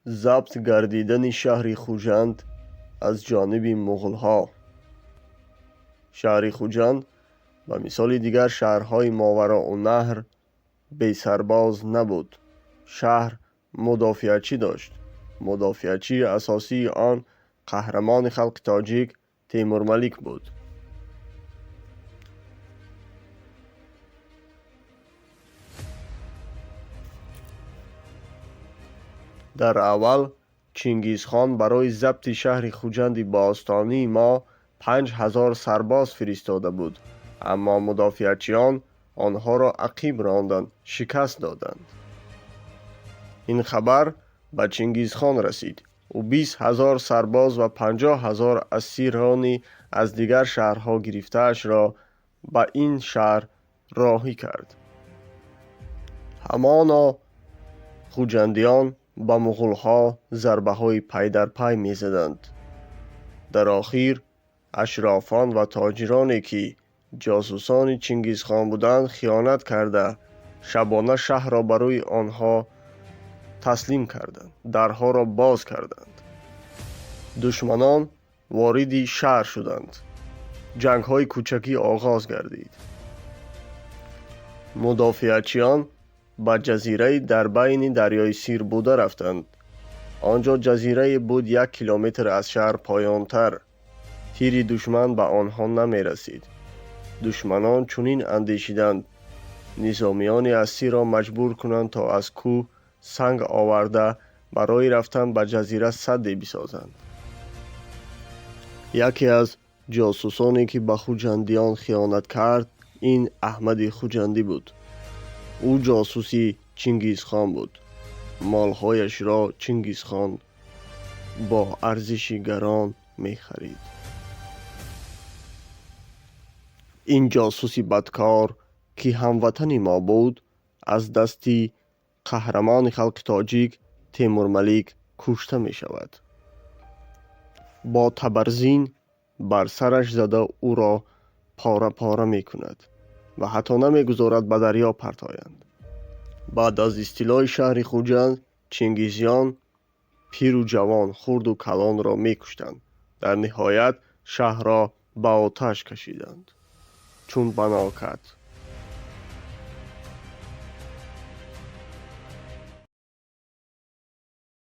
ضبط گردیدن شهر خوجند از جانب مغول‌ها. شهر خوجند و مثال دیگر شهرهای ماوراءالنهر بی سرباز نبود. شهر مدافعچی داشت. مدافعچی اساسی آن قهرمان خلق تاجیک تیمورملک بود. در اول چنگیزخان برای ضبط شهر خوجند باستانی ما 5000 سرباز فرستاده بود، اما مدافعچیان آنها را عقیب راندند، شکست دادند. این خبر به چنگیزخان رسید. او 20,000 سرباز و 50,000 اسیرانی از دیگر شهرها گرفته‌اش را به این شهر راهی کرد. همانا خوجندیان به مغول‌ها ضربه‌های پی در پی می‌زدند. در آخر اشرافان و تاجرانی که جاسوسان چنگیزخان بودند خیانت کرده شبانه شهر را برای آنها تسلیم کردند. درها را باز کردند. دشمنان وارد شهر شدند. جنگ‌های کوچکی آغاز گردید. مدافعچیان به جزیره در بین دریای سیر بوده رفتند. آنجا جزیره بود 1 کیلومتر از شهر پایان‌تر. تیر دشمن به آنها نمی رسید. دشمنان چنین اندیشیدند نظامیان اسیر را مجبور کنند تا از کوه سنگ آورده برای رفتن به جزیره سدی بسازند. یکی از جاسوسانی که به خوجندیان خیانت کرد این احمد خوجندی بود. او جاسوسی چنگیزخان بود. مالهایش را چنگیزخان با ارزش گران می خرید. این جاسوسی بدکار که هموطن ما بود از دستی قهرمان خلق تاجیک تیمورملک کشته می شود. با تبرزین بر سرش زده او را پاره پاره می کند و حتی نمی گذارد به دریا پرتایند. بعد از استیلای شهر خوجند چنگیزیان پیر و جوان، خرد و کلان را می کشتند. در نهایت شهر را به آتش کشیدند. چون بناکت